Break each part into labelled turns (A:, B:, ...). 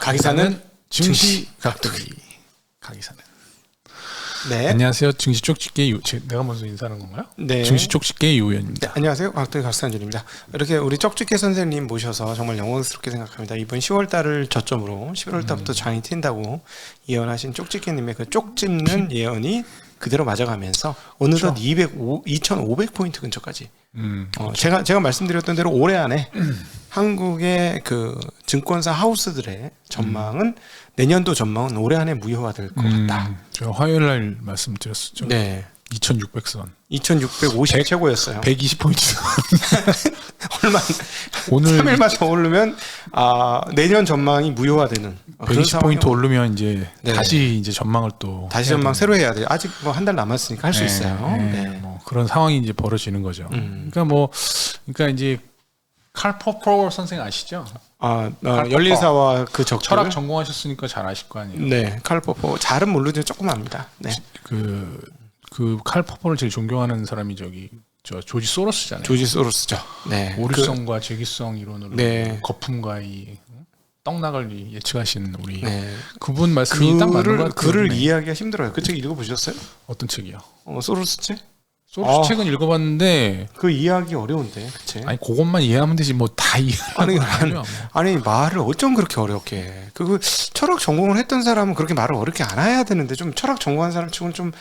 A: 가기사는 증시 각도기. 가기사는.
B: 네.
A: 안녕하세요. 증시 쪽집게 내가 먼저 인사하는 건가요?
B: 네.
A: 증시 쪽집게 유현입니다.
B: 네, 안녕하세요. 각도기 각산준입니다. 이렇게 우리 쪽집게 선생님 모셔서 정말 영광스럽게 생각합니다. 이번 10월 달을 저점으로 11월 달부터 장이 튄다고 예언하신 쪽집게님의 그 쪽집는 예언이 그대로 맞아가면서 어느덧 2,500포인트 근처까지. 제가 말씀드렸던 대로 올해 안에 한국의 그 증권사 하우스들의 전망은 내년도 전망은 올해 안에 무효화될 것 같다.
A: 제가 화요일 날 말씀드렸었죠.
B: 네.
A: 2600선.
B: 2650 최고였어요.
A: 120포인트.
B: 얼마
A: 오늘
B: 3일만 더 오르면 내년 전망이 무효화되는
A: 120포인트 오르면 이제
B: 네.
A: 다시 이제 전망을 또
B: 다시 전망 새로 해야 돼요. 아직 뭐 한 달 남았으니까 할 수 있어요. 네.
A: 뭐 그런 상황이 이제 벌어지는 거죠. 그러니까 이제 칼 포퍼 선생 아시죠?
B: 열린사와 그 적들.
A: 철학 전공하셨으니까 잘 아실 거 아니에요.
B: 네, 칼 포퍼 잘은 모르지만 조금 압니다. 네.
A: 그 칼 포퍼를 제일 존경하는 사람이 조지 소로스잖아요.
B: 조지 소로스죠. 네.
A: 오류성과 재기성 이론으로
B: 네.
A: 거품과 이 떡락을 예측하신 우리
B: 네.
A: 그분 말씀이 딱 맞는 것 같아요.
B: 글을 이해하기가 힘들어요. 그 책 읽어보셨어요?
A: 어떤 책이요?
B: 소로스 책?
A: 소로스 책은 읽어봤는데
B: 그 이해하기 어려운데 그 책.
A: 아니 그것만 이해하면 되지 뭐 다 이해하는
B: 아니 말을 어쩜 그렇게 어렵게 해. 그 철학 전공을 했던 사람은 그렇게 말을 어렵게 안 해야 되는데 좀 철학 전공한 사람 치고는 좀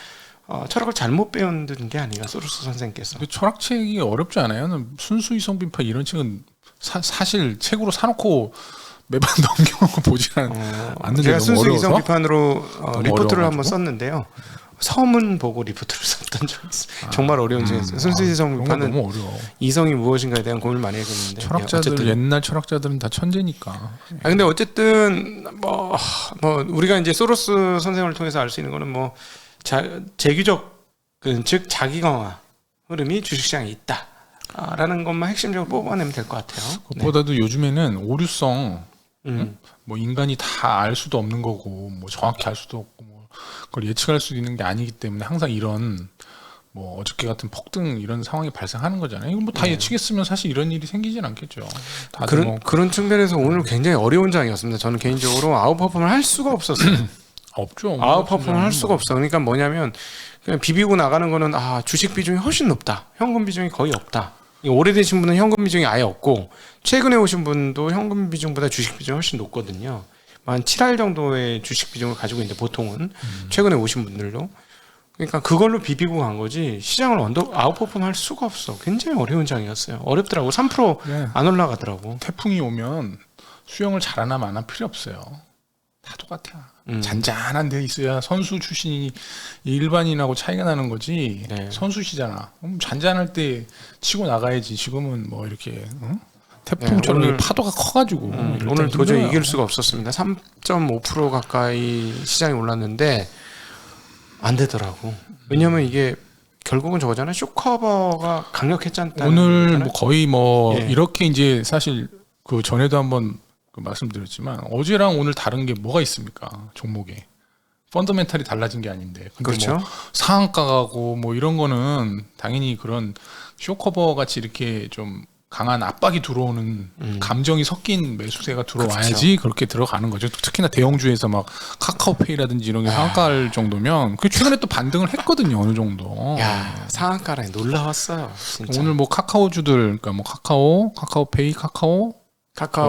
B: 철학을 잘못 배운 게 아닌가 소로스 선생님께서.
A: 철학책이 어렵지 않아요? 순수 이성 비판 이런 책은 사실 책으로 사놓고 매번 넘겨놓고 보지 않는데
B: 제가
A: 너무
B: 순수
A: 어려워서?
B: 이성 비판으로 리포트를
A: 어려워가지고?
B: 한번 썼는데요. 서문 보고 리포트를 썼던 적이 있어요. 정말 어려운 책이었어요. 순수 이성 비판은
A: 너무 어려워.
B: 이성이 무엇인가에 대한 고민을 많이 했는데
A: 철학자들 옛날 철학자들은 다 천재니까.
B: 근데 어쨌든 뭐 우리가 이제 소로스 선생을 통해서 알 수 있는 거는 뭐 재규적 즉 자기강화 흐름이 주식시장에 있다라는 것만 핵심적으로 뽑아내면 될 것 같아요.
A: 그것보다도 요즘에는 오류성 뭐 인간이 다 알 수도 없는 거고 뭐 정확히 알 수도 없고 뭐 그걸 예측할 수 있는 게 아니기 때문에 항상 이런 뭐 어저께 같은 폭등 이런 상황이 발생하는 거잖아요. 이거 뭐 다 예측했으면 사실 이런 일이 생기진 않겠죠.
B: 그런 측면에서 오늘 굉장히 어려운 장이었습니다. 저는 개인적으로 아웃퍼폼을 할 수가 없었어요.
A: 없죠.
B: 아웃퍼폼을 할 수가 없어. 그러니까 뭐냐면 그냥 비비고 나가는 거는 주식 비중이 훨씬 높다. 현금 비중이 거의 없다. 오래되신 분은 현금 비중이 아예 없고 최근에 오신 분도 현금 비중보다 주식 비중이 훨씬 높거든요. 한 7할 정도의 주식 비중을 가지고 있는데 보통은 최근에 오신 분들도 그러니까 그걸로 비비고 간 거지 시장을 아웃퍼폼 할 수가 없어. 굉장히 어려운 장이었어요. 어렵더라고. 3% 안 올라가더라고.
A: 태풍이 오면 수영을 잘하나 마나 필요 없어요. 다 똑같아. 잔잔한 데 있어야 선수 출신이 일반인하고 차이가 나는 거지.
B: 네.
A: 선수시잖아. 잔잔할 때 치고 나가야지. 지금은 뭐 이렇게 태풍처럼
B: 오늘
A: 파도가 커가지고
B: 오늘 도저히
A: 힘들어요.
B: 이길 수가 없었습니다. 3.5% 가까이 시장이 올랐는데 안 되더라고. 왜냐면 이게 결국은 저거잖아요. 쇼커버가 강력했잖아요.
A: 오늘 뭐 거의 뭐
B: 예.
A: 이렇게 이제 사실 그 전에도 한번 말씀드렸지만 어제랑 오늘 다른 게 뭐가 있습니까? 종목에 펀더멘탈이 달라진 게 아닌데. 근데
B: 그렇죠.
A: 뭐 상한가가고 뭐 이런 거는 당연히 그런 쇼커버 같이 이렇게 좀 강한 압박이 들어오는 감정이 섞인 매수세가 들어와야지 그렇게 들어가는 거죠. 특히나 대형주에서 막 카카오페이라든지 이런 게 상한가할 정도면 그 최근에 또 반등을 했거든요. 어느 정도.
B: 야, 상한가라니 놀라웠어요. 진짜.
A: 오늘 뭐 카카오주들 그러니까 뭐 카카오페이, 카카오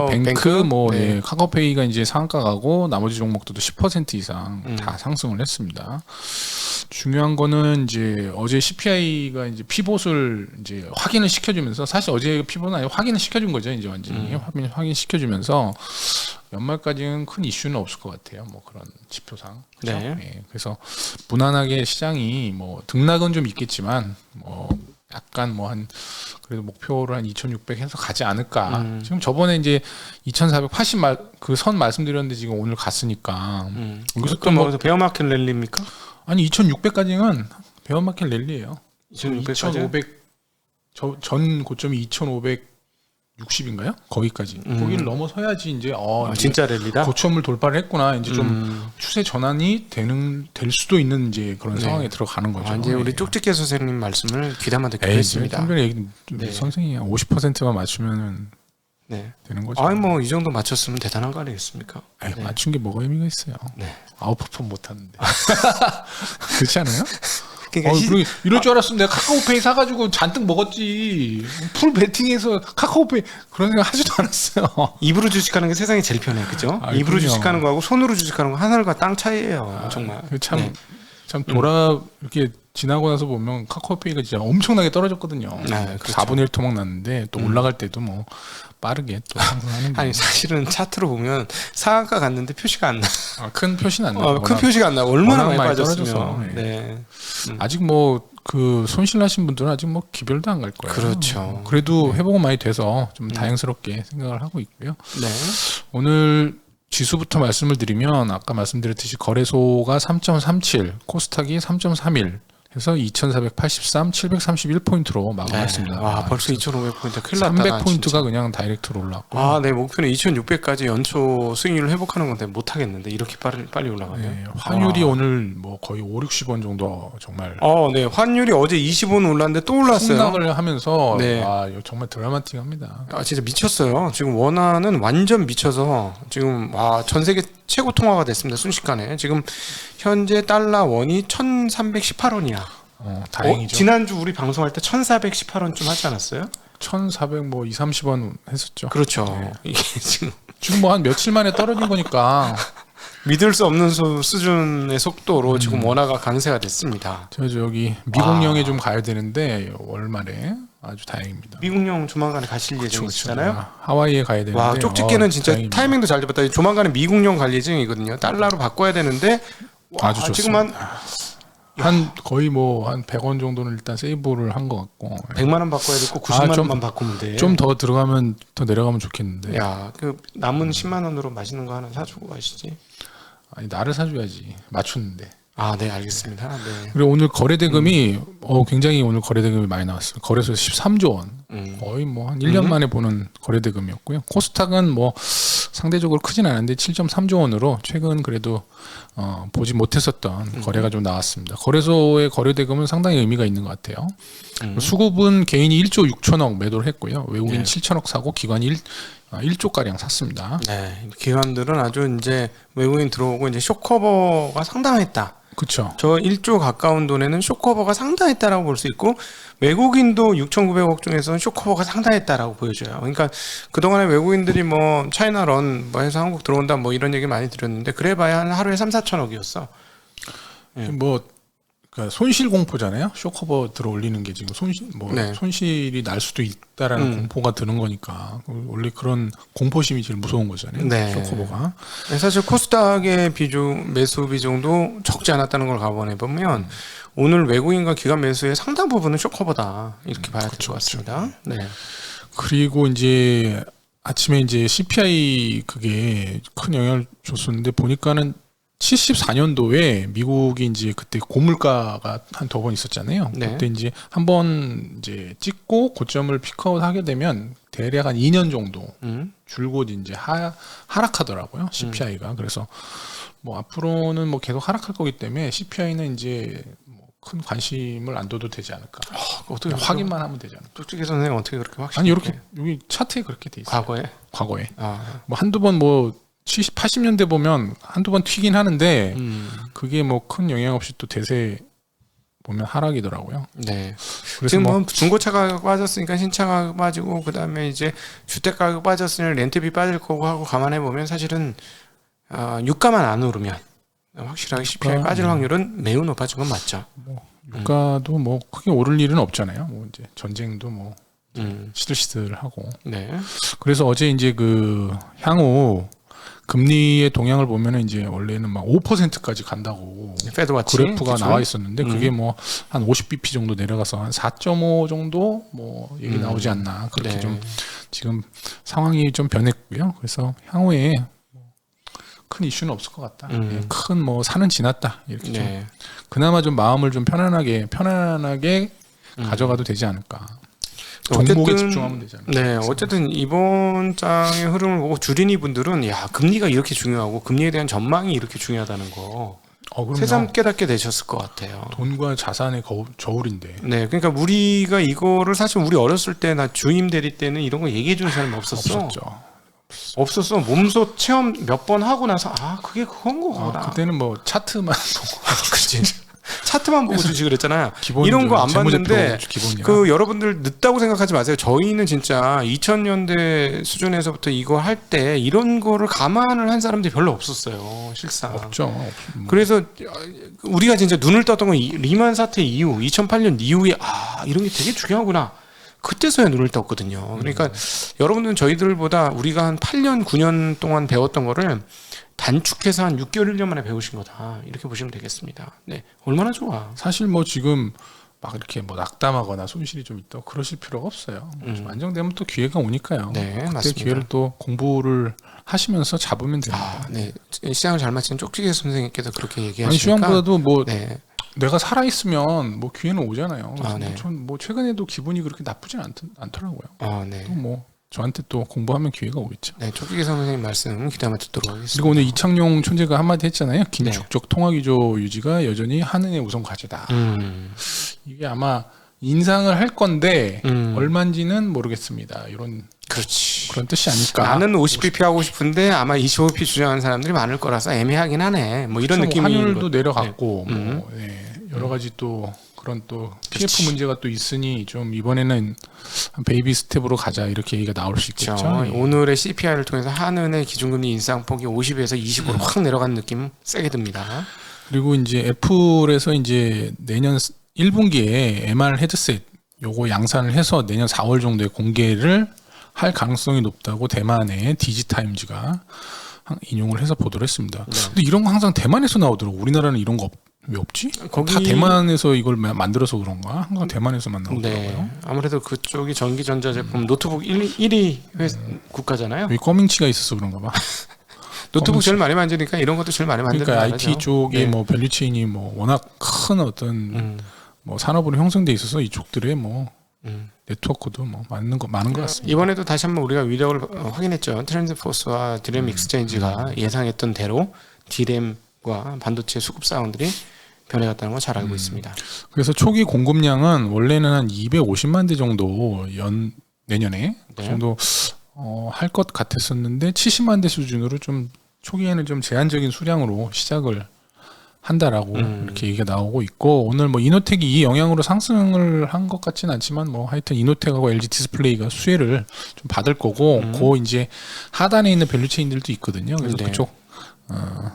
A: 뱅크 뭐
B: 네.
A: 카카오페이가 이제 상한가 가고 나머지 종목들도 10% 이상 다 상승을 했습니다. 중요한 거는 이제 어제 CPI가 이제 피봇을 이제 확인을 시켜주면서 사실 어제 피봇은 아니고 확인을 시켜준 거죠. 이제 완전히 확인 시켜주면서 연말까지는 큰 이슈는 없을 것 같아요. 뭐 그런 지표상. 그렇죠?
B: 네.
A: 네. 그래서 무난하게 시장이 뭐 등락은 좀 있겠지만 뭐 약간 뭐 한 그래도 목표를 한 2,600 해서 가지 않을까. 지금 저번에 이제 2,480 그 선 말씀드렸는데 지금 오늘 갔으니까.
B: 여기서 또 뭐 베어마켓 랠리입니까?
A: 아니 2,600까지는 베어마켓 랠리예요.
B: 2,500
A: 전 고점이 2,560인가요? 거기까지. 거기를 넘어서야지 이제
B: 진짜 랠리다.
A: 고점을 돌파를 했구나. 이제 좀 추세 전환이 될 수도 있는 이제 그런 상황에 들어가는 거죠.
B: 이제 우리 쪽집게 선생님 말씀을 귀담아 듣기로 했습니다.
A: 선생님 50%만 맞추면은
B: 네.
A: 되는 거죠.
B: 아니 뭐 이 정도 맞췄으면 대단한 거 아니겠습니까?
A: 아니,
B: 네.
A: 맞춘 게 뭐가 의미가 있어요.
B: 네.
A: 아웃퍼폼 못하는데. 그렇지 않아요?
B: 그러니까
A: 그리고 이럴 줄 알았으면 내가 카카오페이 사가지고 잔뜩 먹었지. 풀 베팅해서 카카오페이 그런 생각 하지도 않았어요.
B: 입으로 주식하는 게 세상에 제일 편해, 그죠?
A: 아,
B: 입으로
A: 그럼요.
B: 주식하는 거하고 손으로 주식하는 거 하늘과 땅 차이예요, 정말.
A: 참,
B: 네.
A: 참 이렇게 지나고 나서 보면 카카오페이가 진짜 엄청나게 떨어졌거든요.
B: 네, 그렇죠.
A: 4분의 1 토막 났는데 또 올라갈 때도 뭐 빠르게 또 상승하는
B: 아니 사실은 차트로 보면 상한가 갔는데 표시가 안 나.
A: 큰 표시는 안 나요.
B: 큰 표시가 안 나. 얼마나
A: 워낙
B: 많이
A: 많이
B: 빠졌으면.
A: 떨어져서, 네.
B: 네.
A: 아직 뭐 그 손실나신 분들은 아직 뭐 기별도 안 갈 거예요.
B: 그렇죠.
A: 그래도 회복은 많이 돼서 좀 다행스럽게 생각을 하고 있고요.
B: 네.
A: 오늘 지수부터 말씀을 드리면 아까 말씀드렸듯이 거래소가 3.37, 코스닥이 3.31 해서 2,483, 731포인트로 마감했습니다.
B: 와, 벌써 2,500포인트 큰일 났다.
A: 300포인트가 그냥 다이렉트로 올랐고.
B: 아, 네. 목표는 2,600까지 연초 수익률을 회복하는 건데 못 하겠는데 이렇게 빨리 올라가네요.
A: 네, 환율이 오늘 뭐 거의 5, 60원 정도 정말
B: 네. 환율이 어제 20원 올랐는데 또 올랐어요.
A: 폭락을 하면서
B: 네.
A: 이거 정말 드라마틱합니다.
B: 진짜 미쳤어요. 지금 원화는 완전 미쳐서 지금 전 세계 최고 통화가 됐습니다. 순식간에. 지금 현재 달러 원이 1,318원이야.
A: 다행이죠.
B: 지난주 우리 방송할 때 1,418원쯤 하지 않았어요?
A: 1,400 뭐 2, 30원 했었죠.
B: 그렇죠.
A: 네.
B: 이게 지금
A: 뭐 한 며칠 만에 떨어진 거니까.
B: 믿을 수 없는 수준의 속도로 지금 원화가 강세가 됐습니다.
A: 저 여기 미국령에 좀 가야 되는데 월말에 아주 다행입니다.
B: 미국령 조만간에 가실 예정이시잖아요.
A: 하와이에 가야 되는데.
B: 와, 쪽집게는 진짜
A: 다행입니다.
B: 타이밍도 잘 잡았다. 조만간에 미국령 갈 예정이거든요. 달러로 바꿔야 되는데
A: 아주 좋습니다.
B: 지금
A: 한 거의 뭐 한 100원 정도는 일단 세이브를 한 것 같고.
B: 100만 원 바꿔야 되고 90만 원만 바꾸면 돼.
A: 좀 더 들어가면 더 내려가면 좋겠는데.
B: 야, 그 남은 10만 원으로 맛있는 거 하나 사주고 가시지.
A: 아니 나를 사줘야지 맞췄는데.
B: 네, 알겠습니다. 네.
A: 그리고 오늘 거래대금이 굉장히 오늘 거래대금이 많이 나왔어요. 거래소에서 13조 원. 거의 뭐 한 1년 만에 보는 거래대금이었고요. 코스닥은 뭐 상대적으로 크진 않은데 7.3조 원으로 최근 그래도 보지 못했었던 거래가 좀 나왔습니다. 거래소의 거래대금은 상당히 의미가 있는 것 같아요. 수급은 개인이 1조 6천억 매도를 했고요. 외국인
B: 네.
A: 7천억 사고 기관이 1조가량 샀습니다.
B: 네, 기관들은 아주 이제 외국인 들어오고 이제 쇼커버가 상당했다.
A: 그렇죠.
B: 저 1조 가까운 돈에는 쇼커버가 상당했다라고 볼 수 있고 외국인도 6,900억 중에서는 쇼커버가 상당했다라고 보여져요. 그러니까 그동안에 외국인들이 뭐 차이나런 뭐 해서 한국 들어온다 뭐 이런 얘기 많이 들었는데 그래봐야 한 하루에 3, 4천억이었어.
A: 뭐 그러니까 손실 공포잖아요. 쇼커버 들어 올리는 게 지금 손실이 날 수도 있다라는 공포가 드는 거니까 원래 그런 공포심이 제일 무서운 거잖아요.
B: 네.
A: 쇼커버가.
B: 사실 코스닥의 매수 비중도 적지 않았다는 걸 감안해 보면 오늘 외국인과 기관 매수의 상당 부분은 쇼커버다 이렇게 봐야 될 것 같습니다. 네.
A: 그리고 이제 아침에 이제 CPI 그게 큰 영향을 줬었는데 보니까는 74년도에 미국이 이제 그때 고물가가 한 두 번 있었잖아요.
B: 네.
A: 그때 이제 한 번 이제 찍고 고점을 피크아웃 하게 되면 대략 한 2년 정도 줄곧 이제 하락하더라고요. CPI가. 그래서 뭐 앞으로는 뭐 계속 하락할 거기 때문에 CPI는 이제 뭐 큰 관심을 안 둬도 되지 않을까.
B: 어떻게
A: 확인만 하면 되지 않을까.
B: 쪽집게 선생님 어떻게 그렇게 확실히?
A: 아니 이렇게 여기 차트에 그렇게 돼 있어요. 과거에. 뭐 한두 번 뭐 70, 80년대 보면 한두 번 튀긴 하는데 그게 뭐 큰 영향 없이 또 대세 보면 하락이더라고요.
B: 네.
A: 그래서
B: 지금 뭐 중고차 가격 빠졌으니까 신차 가격 빠지고 그다음에 이제 주택 가격 빠졌으니 렌트비 빠질 거고 하고 감안해 보면 사실은 유가만 안 오르면 확실하게 CPI 빠질 확률은 매우 높아진 건 맞죠.
A: 뭐 유가도 뭐 크게 오를 일은 없잖아요. 뭐 이제 전쟁도 뭐 시들시들하고.
B: 네.
A: 그래서 어제 이제 그 향후 금리의 동향을 보면은 이제 원래는 막 5%까지 간다고
B: 페드와치
A: 그래프가
B: 그쵸?
A: 나와 있었는데 그게 뭐 한 50bp 정도 내려가서 한 4.5 정도 뭐 얘기 나오지 않나 그렇게
B: 네.
A: 좀 지금 상황이 좀 변했고요. 그래서 향후에 큰 이슈는 없을 것 같다. 큰 뭐 산은 지났다 이렇게 좀
B: 네.
A: 그나마 좀 마음을 좀 편안하게 가져가도 되지 않을까. 종목에 집중하면 되지 않을까.
B: 네, 어쨌든 이번 장의 흐름을 보고 주린이 분들은 금리가 이렇게 중요하고 금리에 대한 전망이 이렇게 중요하다는 거.
A: 그럼요.
B: 새삼 깨닫게 되셨을 것 같아요.
A: 돈과 자산의 저울인데.
B: 네, 그러니까 우리가 이거를 사실 우리 어렸을 때 나 주임 대리 때는 이런 거 얘기해 주는 사람이 없었어. 없었어. 몸소 체험 몇 번 하고 나서 그게 그건 거구나.
A: 그때는 뭐 차트만 보고.
B: 그치. 차트만 보고 주시 그랬잖아요.
A: 기본
B: 이런 거 안 봤는데
A: 기본이라.
B: 그 여러분들 늦다고 생각하지 마세요. 저희는 진짜 2000년대 수준에서부터 이거 할 때 이런 거를 감안을 한 사람들이 별로 없었어요. 실상.
A: 없죠.
B: 그래서 우리가 진짜 눈을 떴던 건 리만 사태 이후 2008년 이후에 이런 게 되게 중요하구나. 그때서야 눈을 떴거든요. 그러니까 여러분들은 저희들보다 우리가 한 8년 9년 동안 배웠던 거를 단축해서 한 6개월 1년 만에 배우신 거다. 이렇게 보시면 되겠습니다. 네, 얼마나 좋아.
A: 사실 뭐 지금 막 이렇게 뭐 낙담하거나 손실이 좀 있다 그러실 필요가 없어요. 좀 안정되면 또 기회가 오니까요.
B: 네,
A: 그때
B: 맞습니다.
A: 기회를 또 공부를 하시면서 잡으면 됩니다.
B: 네, 시장을 잘 맞히는 쪽지게 선생님께서 그렇게
A: 아니
B: 얘기하시니까
A: 시황보다도 뭐
B: 네,
A: 내가 살아 있으면 뭐 기회는 오잖아요.
B: 네.
A: 전 뭐 최근에도 기분이 그렇게 나쁘지 않더라고요.
B: 네.
A: 또 뭐 저한테 또 공부하면 기회가 오겠죠.
B: 네, 쪽지게 선생님 말씀 기다려 듣도록 하겠습니다.
A: 그리고 오늘 이창용 촌재가 한마디 했잖아요. 긴축적 통화기조 유지가 여전히 한은의 우선 과제다. 이게 아마 인상을 할 건데 얼마인지는 모르겠습니다. 이런
B: 그렇지.
A: 그런 뜻이 아닐까.
B: 나는 50bp 하고 싶은데 아마 25bp 주장하는 사람들이 많을 거라서 애매하긴 하네. 뭐 이런
A: 그렇죠.
B: 느낌이.
A: 환율도 내려갔고 뭐, 여러 가지 또 그런 또 PF 문제가 또 있으니 좀 이번에는 베이비 스텝으로 가자 이렇게 얘기가 나올 수 있겠죠.
B: 그렇죠. 오늘의 CPI를 통해서 한은의 기준금리 인상폭이 50에서 20으로 확 내려간 느낌 세게 듭니다.
A: 그리고 이제 애플에서 이제 내년 1분기에 MR 헤드셋 요거 양산을 해서 내년 4월 정도에 공개를 할 가능성이 높다고 대만의 디지타임즈가 인용을 해서 보도를 했습니다. 근데 이런 거 항상 대만에서 나오더라고. 우리나라는 이런 거 왜 없지? 다 대만에서 이걸 만들어서 그런가? 항상 대만에서만 나오더라고요.
B: 네. 아무래도 그쪽이 전기전자 제품 노트북 1위 국가잖아요.
A: 여기 꺼밍치가 있어서 그런가 봐.
B: 노트북 제일 많이 만지니까 이런 것도 제일 많이 만드는
A: 그러니까
B: 나라죠.
A: IT 쪽에
B: 네.
A: 뭐 밸류체인이 뭐 워낙 큰 어떤 뭐 산업으로 형성돼 있어서 이쪽들의 뭐 네트워크도 뭐 많은 것 같습니다.
B: 이번에도 다시 한번 우리가 위력을 확인했죠. 트랜스포스와 디램 익스체인지가 예상했던 대로 디램과 반도체 수급 사원들이 변해갔다는 걸 잘 알고 있습니다.
A: 그래서 초기 공급량은 원래는 한 250만 대 정도 내년에 그 정도 할 것 같았었는데 70만 대 수준으로 좀 초기에는 좀 제한적인 수량으로 시작을 한다라고 이렇게 얘기가 나오고 있고 오늘 뭐 이노텍이 이 영향으로 상승을 한 것 같지는 않지만 뭐 하여튼 이노텍하고 LG 디스플레이가 수혜를 좀 받을 거고 그 이제 하단에 있는 밸류체인들도 있거든요. 그래서 그쪽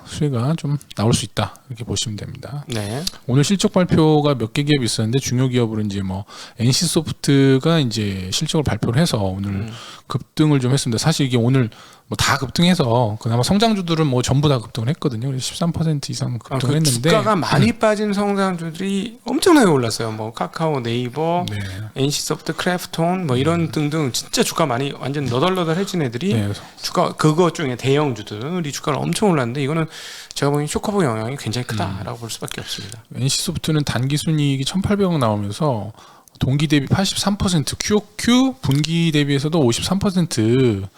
A: 수혜가 좀 나올 수 있다 이렇게 보시면 됩니다.
B: 네.
A: 오늘 실적 발표가 몇 개 기업이 있었는데 중요 기업으로 이제 뭐 NC소프트가 이제 실적을 발표를 해서 오늘 급등을 좀 했습니다. 사실 이게 오늘 뭐 다 급등해서 그나마 성장주들은 뭐 전부 다 급등을 했거든요. 그래서 13% 이상 급등을 했는데
B: 주가가 많이 빠진 성장주들이 엄청나게 올랐어요. 뭐 카카오, 네이버,
A: 네.
B: NC소프트, 크래프톤 뭐 이런 등등 진짜 주가 많이 완전 너덜너덜해진 애들이
A: 네.
B: 주가 그거 중에 대형주들이 주가를 엄청 올랐는데 이거는 제가 보기엔 쇼커브 영향이 굉장히 크다라고 볼 수밖에 없습니다.
A: NC소프트는 단기 순이익이 1,800억 나오면서 동기 대비 83% QOQ 분기 대비해서도 53%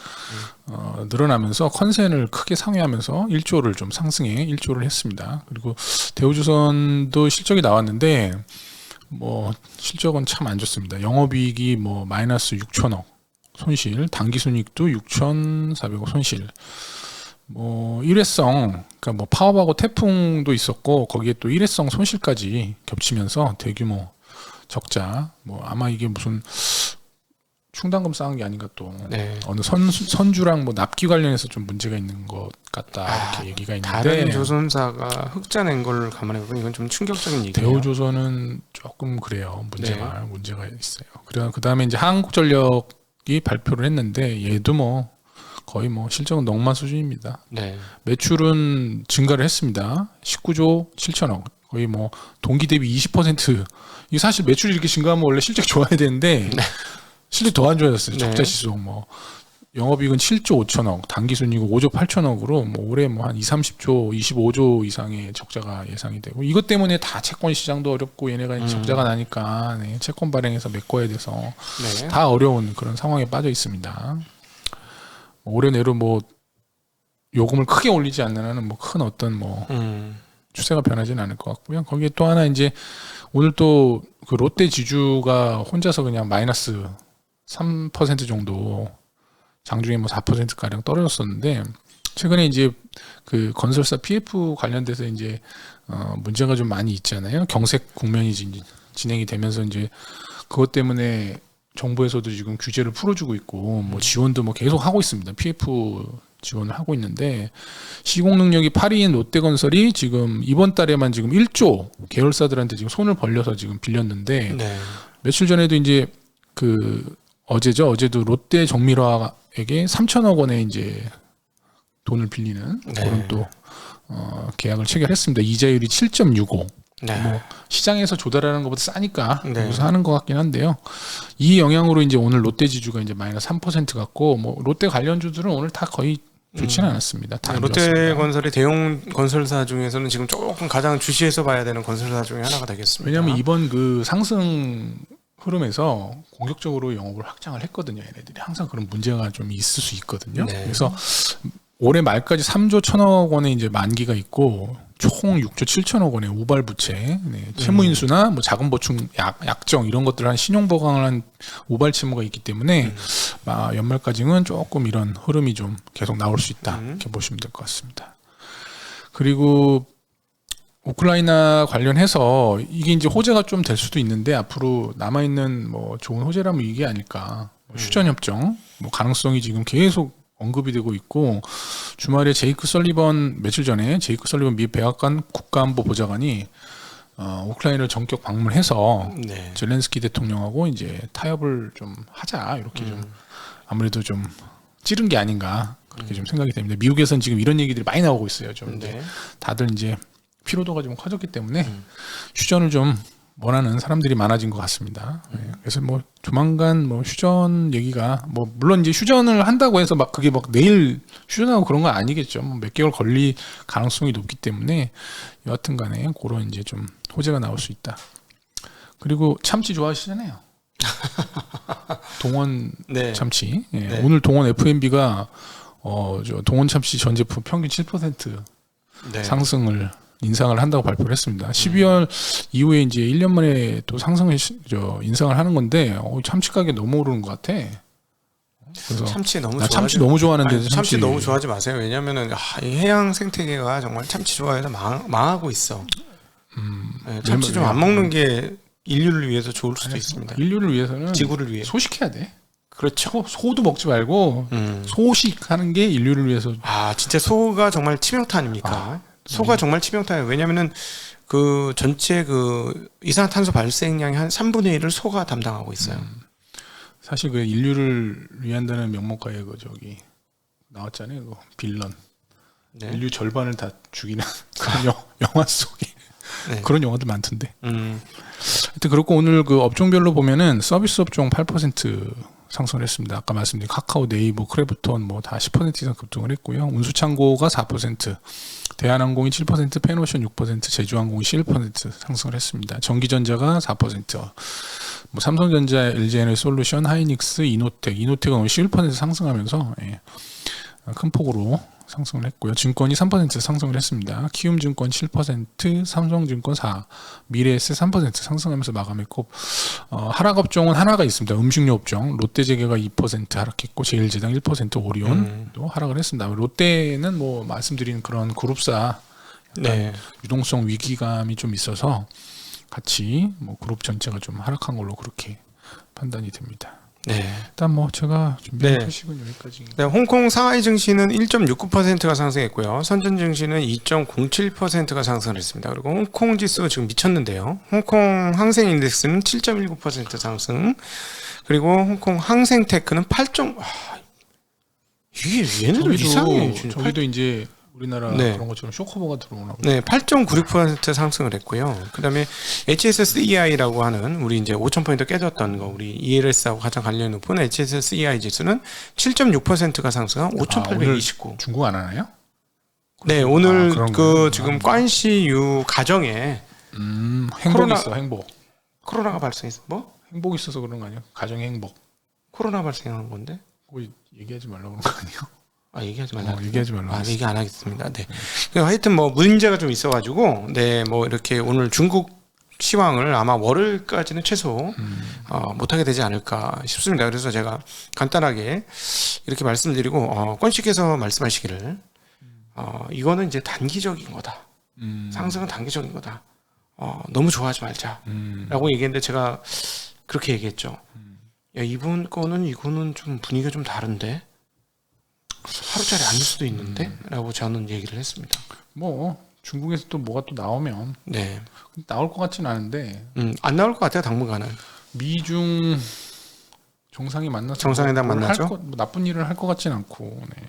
A: 늘어나면서 컨센을 크게 상회하면서 1조를 좀 상승해 1조를 했습니다. 그리고 대우조선도 실적이 나왔는데 뭐 실적은 참 안 좋습니다. 영업이익이 뭐 마이너스 6천억 손실, 당기순이익도 6,400억 손실. 뭐 일회성, 그러니까 뭐 파업하고 태풍도 있었고 거기에 또 일회성 손실까지 겹치면서 대규모 적자. 뭐 아마 이게 무슨 충당금 쌓은 게 아닌가 또 어느 선주랑 뭐 납기 관련해서 좀 문제가 있는 것 같다 이렇게 얘기가 있는데
B: 다른 조선사가 흑자 낸 걸 감안해 보면 이건 좀 충격적인 얘기예요.
A: 대우조선은 조금 그래요. 문제가 있어요. 그래서 그 다음에 이제 한국전력이 발표를 했는데 얘도 뭐 거의 뭐 실적은 넉마 수준입니다.
B: 네.
A: 매출은 증가를 했습니다. 19조 7천억. 거의 뭐 동기 대비 20%. 이게 사실 매출이 이렇게 증가하면 원래 실적 좋아야 되는데 실적 더 안 좋아졌어요. 적자 지수 뭐 영업이익은 7조 5천억, 당기순이익 5조 8천억으로 뭐 올해 뭐 한 30조, 25조 이상의 적자가 예상이 되고 이것 때문에 다 채권 시장도 어렵고 얘네가 적자가 나니까 채권 발행해서 메꿔야 돼서 다 어려운 그런 상황에 빠져 있습니다. 올해 내로 뭐 요금을 크게 올리지 않는 한은 뭐 큰 어떤 뭐 추세가 변하지는 않을 것 같고요. 거기에 또 하나 이제 오늘 또 그 롯데 지주가 혼자서 그냥 마이너스 3% 정도 장중에 뭐 4% 가량 떨어졌었는데 최근에 이제 그 건설사 PF 관련돼서 이제 문제가 좀 많이 있잖아요. 경색 국면이 진행이 되면서 이제 그것 때문에 정부에서도 지금 규제를 풀어주고 있고 뭐 지원도 뭐 계속 하고 있습니다. PF 지원을 하고 있는데 시공 능력이 8위인 롯데건설이 지금 이번 달에만 지금 1조 계열사들한테 지금 손을 벌려서 지금 빌렸는데
B: 네.
A: 며칠 전에도 이제 그 어제도 롯데 정밀화에게 3천억 원의 이제 돈을 빌리는
B: 네.
A: 그런 또 계약을 체결했습니다. 이자율이 7.65.
B: 네.
A: 뭐 시장에서 조달하는 것보다 싸니까
B: 네.
A: 여기서 하는 것 같긴 한데요. 이 영향으로 이제 오늘 롯데 지주가 이제 마이너스 3% 같고 뭐 롯데 관련주들은 오늘 다 거의 좋지는 않았습니다. 다 안 좋았습니다.
B: 롯데건설이 대형 건설사 중에서는 지금 조금 가장 주시해서 봐야 되는 건설사 중에 하나가 되겠습니다.
A: 왜냐하면 이번 그 상승 흐름에서 공격적으로 영업을 확장을 했거든요. 얘네들이 항상 그런 문제가 좀 있을 수 있거든요.
B: 네.
A: 그래서 올해 말까지 3조 1천억 원의 이제 만기가 있고 총 6조 7천억 원의 우발 부채, 채무 인수나 뭐 자금 보충 약정 이런 것들 한 신용 보강을 한 우발 채무가 있기 때문에 연말까지는 조금 이런 흐름이 좀 계속 나올 수 있다 이렇게 보시면 될 것 같습니다. 그리고 우크라이나 관련해서 이게 이제 호재가 좀 될 수도 있는데 앞으로 남아 있는 뭐 좋은 호재라면 이게 아닐까. 휴전 협정 뭐 가능성이 지금 계속 언급이 되고 있고 주말에 며칠 전에 제이크 설리번 미 백악관 국가안보 보좌관이 우크라이나를 전격 방문해서
B: 네.
A: 젤렌스키 대통령하고 이제 타협을 좀 하자 이렇게 좀 아무래도 좀 찌른 게 아닌가 그렇게 좀 생각이 됩니다. 미국에서는 지금 이런 얘기들이 많이 나오고 있어요. 좀 이제 다들 이제 피로도가 좀 커졌기 때문에 휴전을 좀 원하는 사람들이 많아진 것 같습니다. 그래서 뭐 조만간 뭐 휴전 얘기가 뭐 물론 이제 휴전을 한다고 해서 막 그게 막 내일 휴전하고 그런 건 아니겠죠. 뭐 몇 개월 걸릴 가능성이 높기 때문에 여하튼간에 그런 이제 좀 호재가 나올 수 있다. 그리고 참치 좋아하시잖아요. 동원
B: 네.
A: 참치. 예,
B: 네.
A: 오늘 동원 F&B가 저 동원 참치 전 제품 평균 7%
B: 네.
A: 상승을 인상을 한다고 발표를 했습니다. 12월 이후에 이제 1년 만에 또 인상을 하는 건데 참치 가게 너무 오르는 것 같아. 그래서
B: 참치 너무
A: 나 참치 너무 좋아하는데
B: 아니, 참치 너무 좋아하지 마세요. 왜냐면은 이 해양 생태계가 정말 참치 좋아해서 망하고 있어. 네, 참치 좀 안 먹는 게 인류를 위해서 좋을 수도 있습니다.
A: 인류를 위해서는
B: 지구를 위해
A: 소식해야 돼.
B: 그렇죠.
A: 소도 먹지 말고 소식하는 게 인류를 위해서.
B: 진짜 소가 정말 치명타 아닙니까? 소가 정말 치명타예요. 왜냐면은 그 전체 그 이산화탄소 발생량의 한 3분의 1을 소가 담당하고 있어요.
A: 사실 그 인류를 위한다는 명목하에 그 저기 나왔잖아요. 그 빌런.
B: 네.
A: 인류 절반을 다 죽이는 그런 영화 속에
B: 네.
A: 그런 영화들 많던데. 하여튼 그렇고 오늘 그 업종별로 보면은 서비스 업종 8% 상승을 했습니다. 아까 말씀드린 카카오, 네이버, 크래프톤 뭐 다 10% 이상 급등을 했고요. 운수창고가 4%, 대한항공이 7%, 페노션 6%, 제주항공이 11% 상승을 했습니다. 전기전자가 4%, 뭐 삼성전자, LG에너지솔루션, 하이닉스, 이노텍은 오늘 11% 상승하면서 큰 폭으로 상승을 했고요. 증권이 3% 상승을 했습니다. 키움증권 7%, 삼성증권 4%, 미래에셋 3% 상승하면서 마감했고 하락 업종은 하나가 있습니다. 음식료 업종 롯데제과가 2% 하락했고 제일제당 1% 오리온도 하락을 했습니다. 롯데는 뭐 말씀드린 그런 그룹사 유동성 위기감이 좀 있어서 같이 뭐 그룹 전체가 좀 하락한 걸로 그렇게 판단이 됩니다.
B: 네.
A: 일단 뭐 제가 준비한 소식은 여기까지.
B: 네, 홍콩 상하이 증시는 1.69%가 상승했고요. 선전 증시는 2.07%가 상승을 했습니다. 그리고 홍콩 지수 지금 미쳤는데요. 홍콩 항생 인덱스는 7.19% 상승. 그리고 홍콩 항생 테크는 8. 이게 얘네들 이상해.
A: 저기도 이제 우리나라 그런 것처럼 쇼커버가 들어오나 보다.
B: 네, 8.96% 상승을 했고요. 그다음에 HSCEI라고 하는 우리 이제 5,000포인트 깨졌던 거 우리 ELS하고 가장 관련이 높은 HSCEI 지수는 7.6%가 상승한 5,829.
A: 중국 안 하나요?
B: 네, 오늘 그 지금 관시유 가정에
A: 행복 있어, 행복.
B: 코로나가 발생했어. 뭐?
A: 행복 있어서 그런 거 아니야? 가정의 행복.
B: 코로나 발생한 건데?
A: 그거 얘기하지 말라고 그런 거 아니에요?
B: 얘기하지 말라.
A: 얘기하지 말라.
B: 얘기 안 하겠습니다. 네. 하여튼 뭐 문제가 좀 있어가지고 네, 뭐 이렇게 오늘 중국 시황을 아마 월요일까지는 최소 못하게 되지 않을까 싶습니다. 그래서 제가 간단하게 이렇게 말씀드리고 권 씨께서 말씀하시기를 이거는 이제 단기적인 거다. 상승은 단기적인 거다. 너무 좋아하지 말자라고 얘기했는데 제가 그렇게 얘기했죠. 야, 이번 이거는 좀 분위기가 좀 다른데 하루짜리 아닐 수도 있는데 라고 저는 얘기를 했습니다.
A: 뭐 중국에서 또 뭐가 또 나오면
B: 네.
A: 나올 것 같지는 않은데
B: 안 나올 것 같아요. 당분간은.
A: 미중 정상이 만나서
B: 정상회담 만나죠?
A: 뭐 나쁜 일을 할 것 같지는 않고 네.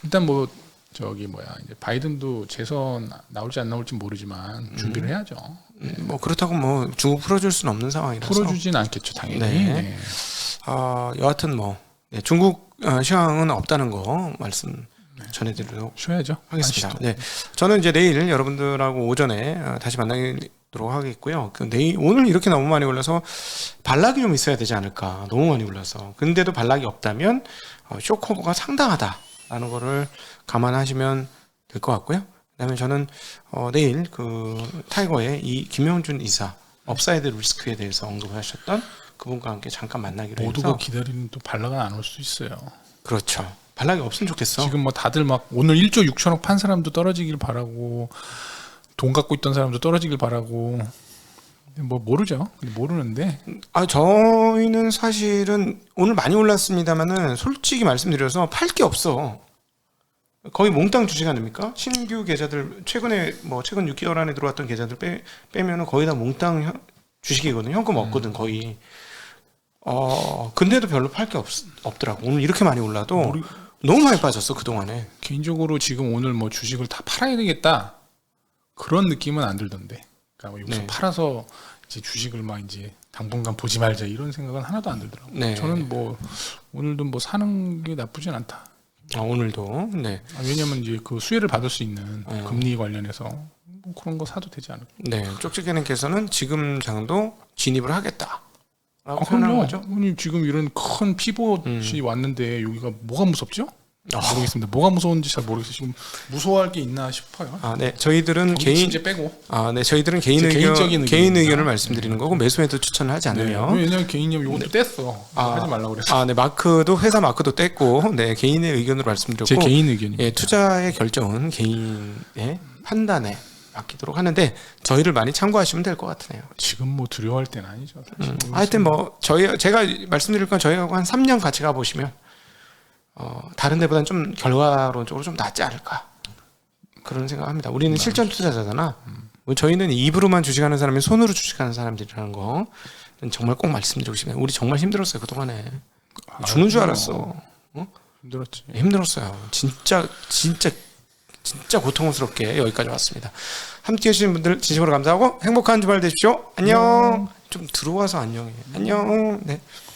A: 일단 뭐 이제 바이든도 재선 나올지 안 나올지 모르지만 준비를 해야죠.
B: 뭐 그렇다고 뭐 중국 풀어줄 수는 없는 상황이라서
A: 풀어주진 않겠죠 당연히.
B: 네.
A: 네.
B: 여하튼 뭐 중국 시황은 없다는 거 말씀 전해드리도록
A: 쉬어야죠.
B: 하겠습니다. 네, 저는 이제 내일 여러분들하고 오전에 다시 만나도록 하겠고요. 오늘 이렇게 너무 많이 올라서 반락이 좀 있어야 되지 않을까. 너무 많이 올라서. 근데도 반락이 없다면 쇼커버가 상당하다라는 거를 감안하시면 될 것 같고요. 그다음에 저는 내일 그 타이거의 이 김영준 이사 업사이드 리스크에 대해서 언급하셨던 그분과 함께 잠깐 만나기로 해서
A: 모두가 기다리는 또 반락은 안 올 수 있어요.
B: 그렇죠. 반락이 없으면 좋겠어.
A: 지금 뭐 다들 막 오늘 1조 6천억 판 사람도 떨어지길 바라고 돈 갖고 있던 사람도 떨어지길 바라고 뭐 모르죠. 모르는데
B: 저희는 사실은 오늘 많이 올랐습니다만은 솔직히 말씀드려서 팔 게 없어. 거의 몽땅 주식 아닙니까? 신규 계좌들 최근 6개월 안에 들어왔던 계좌들 빼면은 거의 다 몽땅 주식이거든요. 현금 없거든 거의. 근데도 별로 팔 게 없더라고. 오늘 이렇게 많이 올라도 너무 많이 빠졌어 그 동안에.
A: 개인적으로 지금 오늘 뭐 주식을 다 팔아야 되겠다 그런 느낌은 안 들던데. 그러니까 여기서
B: 네.
A: 팔아서 이제 주식을 막 이제 당분간 보지 말자 이런 생각은 하나도 안 들더라고.
B: 네.
A: 저는 뭐 오늘도 뭐 사는 게 나쁘진 않다.
B: 오늘도. 네.
A: 왜냐면 이제 그 수혜를 받을 수 있는 금리 관련해서 뭐 그런 거 사도 되지 않을까.
B: 네. 쪽지게님께서는 지금 장도 진입을 하겠다. 라고 표현한 거죠?
A: 아니, 지금 이런 큰 피봇이 왔는데 여기가 뭐가 무섭죠? 모르겠습니다. 뭐가 무서운지 잘 모르겠어요. 지금 무서워할 게 있나 싶어요.
B: 네. 저희들은
A: 이제 빼고.
B: 네. 저희들은 개인 의견을 말씀드리는 거고 매수에도 추천을 하지 않으며.
A: 네. 왜냐면 개인이면 이것도 뗐어. 하지 말라고 그랬어.
B: 네. 회사 마크도 뗐고, 네. 개인의 의견으로 말씀드렸고.
A: 제 개인 의견입니다.
B: 예, 투자의 결정은 개인의 판단에 맡기도록 하는데 저희를 많이 참고하시면 될 것 같으네요.
A: 지금 뭐 두려워할 때는 아니죠. 사실.
B: 하여튼 뭐 제가 말씀드릴 건 저희하고 한 3년 같이 가보시면 다른 데보다는 좀 결과론적으로 좀 낫지 않을까 그런 생각합니다. 우리는 실전 투자자잖아. 저희는 입으로만 주식하는 사람이 손으로 주식하는 사람들이라는 거 정말 꼭 말씀드리고 싶네요. 우리 정말 힘들었어요 그 동안에. 죽는 줄 알았어.
A: 힘들었지.
B: 힘들었어요. 진짜 고통스럽게 여기까지 왔습니다. 함께 해주신 분들 진심으로 감사하고 행복한 주말 되십시오. 안녕. 좀 들어와서 안녕해. 안녕. 네.